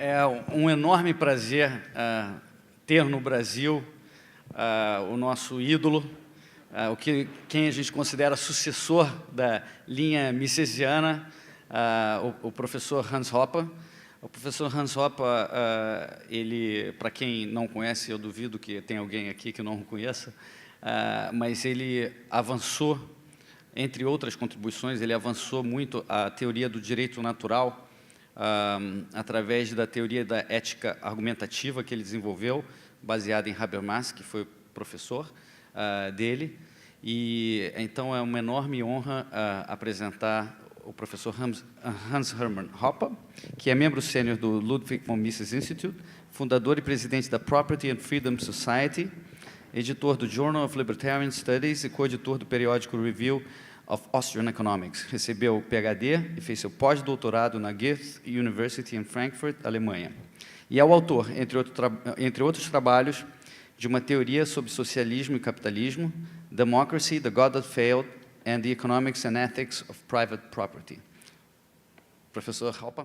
É um enorme prazer ter no Brasil o nosso ídolo, quem a gente considera sucessor da linha misesiana, o professor Hans Hoppe. O professor Hans Hoppe, ele, para quem não conhece, eu duvido que tenha alguém aqui que não o conheça, mas ele avançou, entre outras contribuições, ele avançou muito a teoria do direito natural, através da teoria da ética argumentativa que ele desenvolveu, baseada em Habermas, que foi professor dele. E então é uma enorme honra apresentar o professor Hans Hermann Hoppe, que é membro sênior do Ludwig von Mises Institute, fundador e presidente da Property and Freedom Society, editor do Journal of Libertarian Studies e coeditor do periódico Review of Austrian Economics. Recebeu o PhD e fez seu pós-doutorado na Goethe University em Frankfurt, Alemanha. E é o autor, entre outros trabalhos, de uma teoria sobre socialismo e capitalismo, Democracy, The God That Failed, and the Economics and Ethics of Private Property. Professor Hoppe.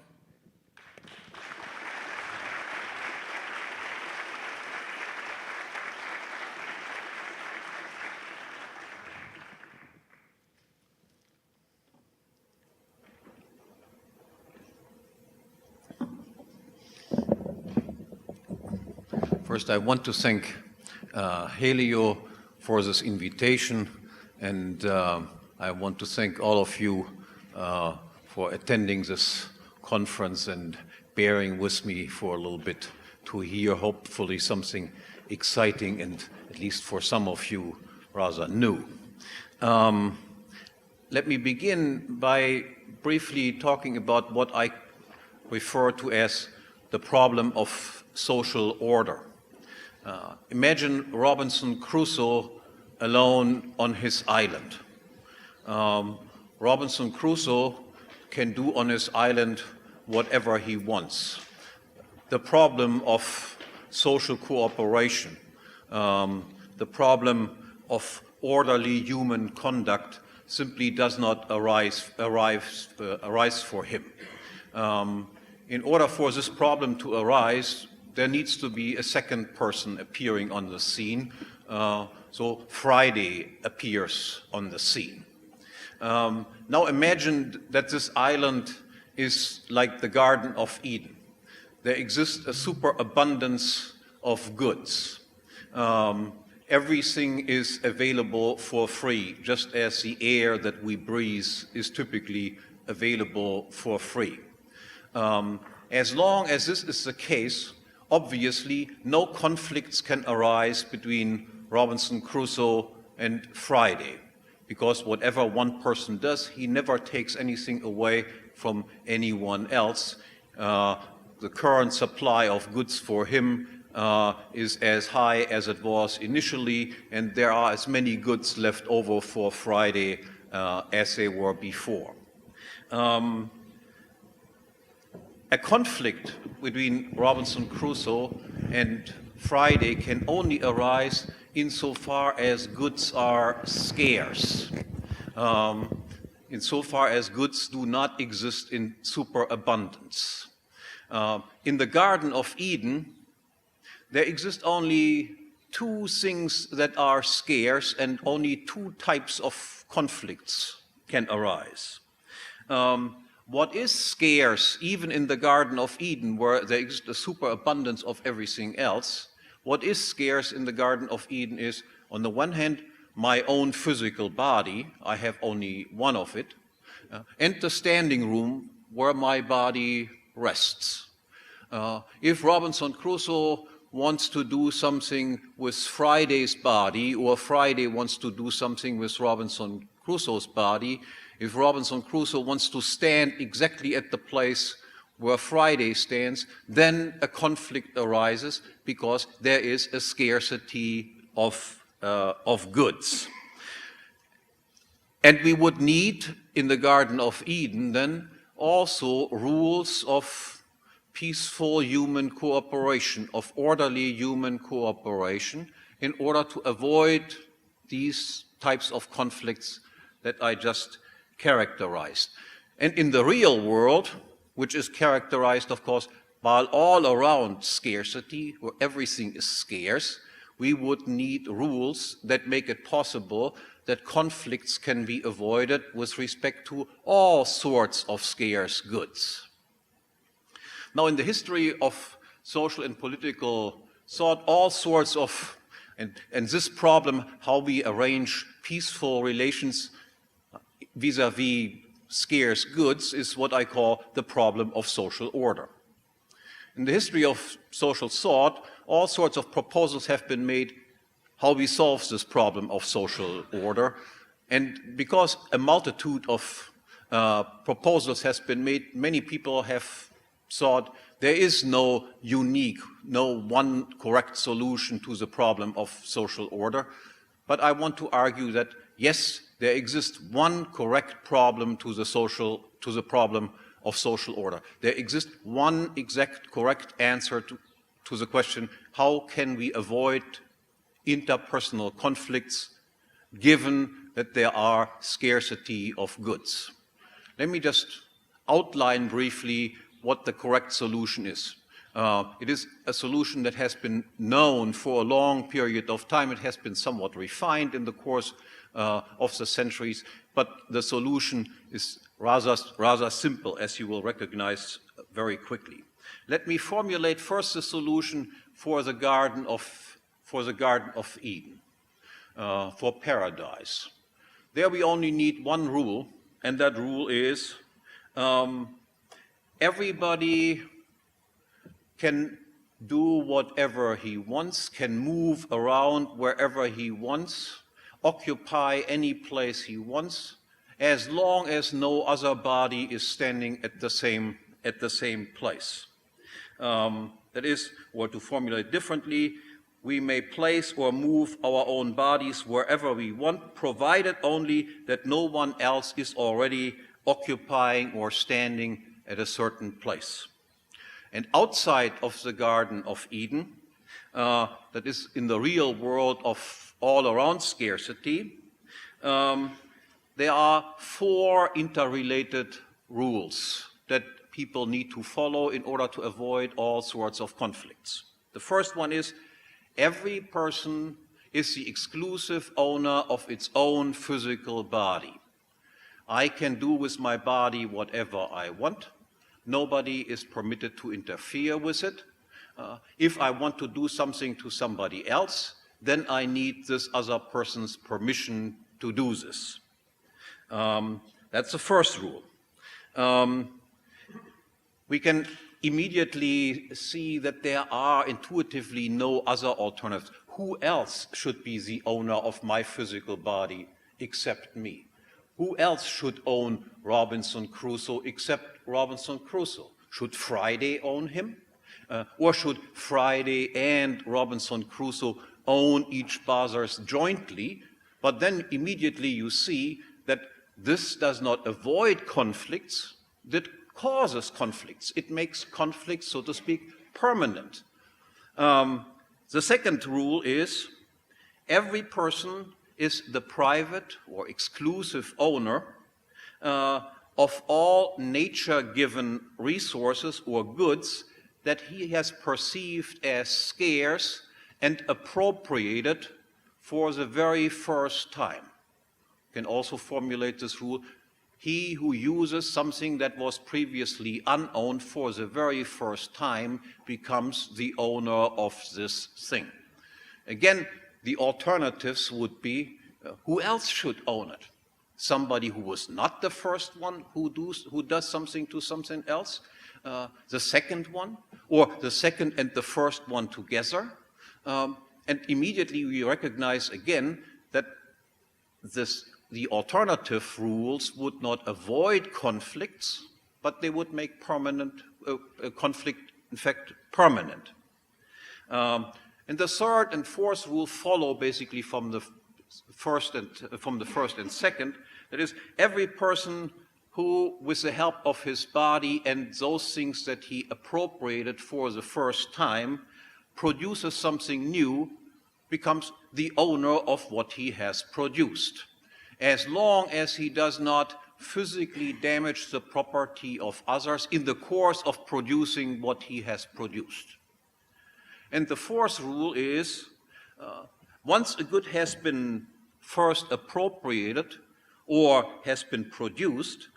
First, I want to thank Helio for this invitation, and I want to thank all of you for attending this conference and bearing with me for a little bit to hear hopefully something exciting and, at least for some of you, rather new. Let me begin by briefly talking about what I refer to as the problem of social order. Imagine Robinson Crusoe alone on his island. Robinson Crusoe can do on his island whatever he wants. The problem of social cooperation, the problem of orderly human conduct simply does not arise for him. In order for this problem to arise, there needs to be a second person appearing on the scene. So Friday appears on the scene. Now imagine that this island is like the Garden of Eden. There exists a superabundance of goods. Everything is available for free, just as the air that we breathe is typically available for free. As long as this is the case, obviously, no conflicts can arise between Robinson Crusoe and Friday, because whatever one person does, he never takes anything away from anyone else. The current supply of goods for him is as high as it was initially, and there are as many goods left over for Friday as there were before. A conflict between Robinson Crusoe and Friday can only arise insofar as goods are scarce, insofar as goods do not exist in superabundance. In the Garden of Eden, there exist only two things that are scarce, and only two types of conflicts can arise. What is scarce, even in the Garden of Eden, where there exists a superabundance of everything else, what is scarce in the Garden of Eden is, on the one hand, my own physical body, I have only one of it, and the standing room where my body rests. If Robinson Crusoe wants to do something with Friday's body, or Friday wants to do something with Robinson Crusoe's body, if Robinson Crusoe wants to stand exactly at the place where Friday stands, then a conflict arises because there is a scarcity of goods. And we would need, in the Garden of Eden, then also rules of peaceful human cooperation, of orderly human cooperation, in order to avoid these types of conflicts that I just characterized. And in the real world, which is characterized, of course, while all around scarcity, where everything is scarce, we would need rules that make it possible that conflicts can be avoided with respect to all sorts of scarce goods. Now, in the history of social and political thought, all sorts of, and this problem, how we arrange peaceful relations vis-à-vis scarce goods, is what I call the problem of social order. In the history of social thought, all sorts of proposals have been made how we solve this problem of social order. And because a multitude of proposals has been made, many people have thought there is no unique, no one correct solution to the problem of social order. But I want to argue that, yes, there exists one correct problem to the problem of social order. There exists one exact correct answer to the question, how can we avoid interpersonal conflicts given that there are scarcity of goods? Let me just outline briefly what the correct solution is. It is a solution that has been known for a long period of time. It has been somewhat refined in the course of the centuries, but the solution is rather simple, as you will recognize very quickly. Let me formulate first the solution for the Garden of Eden, for paradise. There we only need one rule, and that rule is everybody can do whatever he wants, can move around wherever he wants, occupy any place he wants, as long as no other body is standing at the same place. That is, or to formulate differently, we may place or move our own bodies wherever we want, provided only that no one else is already occupying or standing at a certain place. And outside of the Garden of Eden, that is in the real world of all around scarcity, there are 4 interrelated rules that people need to follow in order to avoid all sorts of conflicts. The first one is, every person is the exclusive owner of its own physical body. I can do with my body whatever I want. Nobody is permitted to interfere with it. If I want to do something to somebody else, then I need this other person's permission to do this. That's the first rule. We can immediately see that there are intuitively no other alternatives. Who else should be the owner of my physical body except me? Who else should own Robinson Crusoe except Robinson Crusoe? Should Friday own him? Or should Friday and Robinson Crusoe own each others jointly? But then immediately you see that this does not avoid conflicts, that causes conflicts. It makes conflicts, so to speak, permanent. The second rule is every person is the private or exclusive owner of all nature-given resources or goods that he has perceived as scarce and appropriated for the very first time. You can also formulate this rule: he who uses something that was previously unowned for the very first time becomes the owner of this thing. Again, the alternatives would be, who else should own it? Somebody who was not the first one who does something to something else? The second one? Or the second and the first one together? And immediately we recognize again that the alternative rules would not avoid conflicts, but they would make conflict, in fact, permanent. And the third and fourth rule follow basically from the first and second. That is, every person who, with the help of his body and those things that he appropriated for the first time, produces something new, becomes the owner of what he has produced, as long as he does not physically damage the property of others in the course of producing what he has produced. And the fourth rule is, once a good has been first appropriated or has been produced,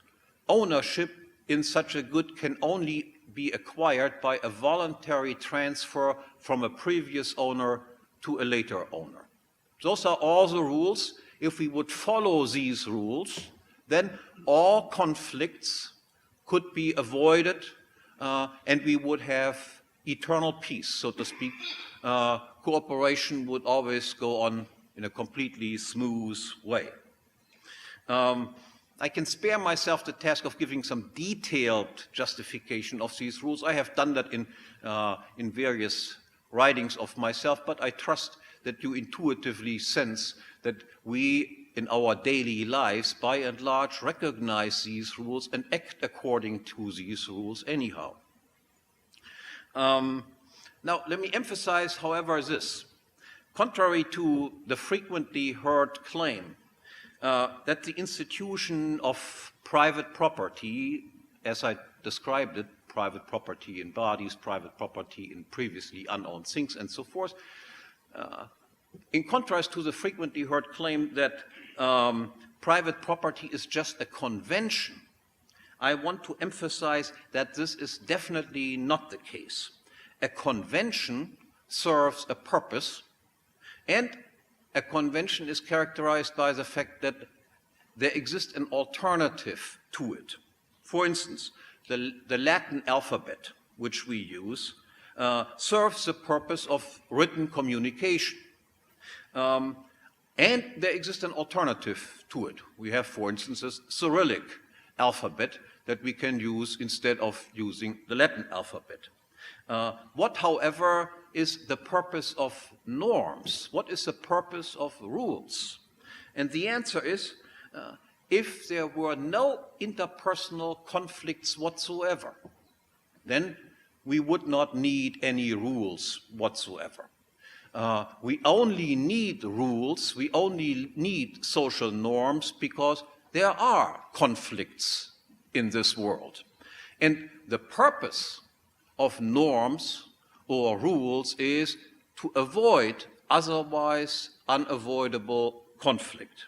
ownership in such a good can only be acquired by a voluntary transfer from a previous owner to a later owner. Those are all the rules. If we would follow these rules, then all conflicts could be avoided and we would have eternal peace, so to speak. Cooperation would always go on in a completely smooth way. I can spare myself the task of giving some detailed justification of these rules. I have done that in various writings of myself, but I trust that you intuitively sense that we, in our daily lives, by and large, recognize these rules and act according to these rules anyhow. Now, let me emphasize, however, this. Contrary to the frequently heard claim that the institution of private property, as I described it, private property in bodies, private property in previously unowned things, and so forth, in contrast to the frequently heard claim that private property is just a convention, I want to emphasize that this is definitely not the case. A convention serves a purpose, and a convention is characterized by the fact that there exists an alternative to it. For instance, the Latin alphabet, which we use, serves the purpose of written communication. And there exists an alternative to it. We have, for instance, a Cyrillic alphabet that we can use instead of using the Latin alphabet. What, however, is the purpose of norms? What is the purpose of rules? And the answer is, if there were no interpersonal conflicts whatsoever, then we would not need any rules whatsoever. We only need rules, we only need social norms because there are conflicts in this world. And the purpose of norms or rules is to avoid otherwise unavoidable conflict.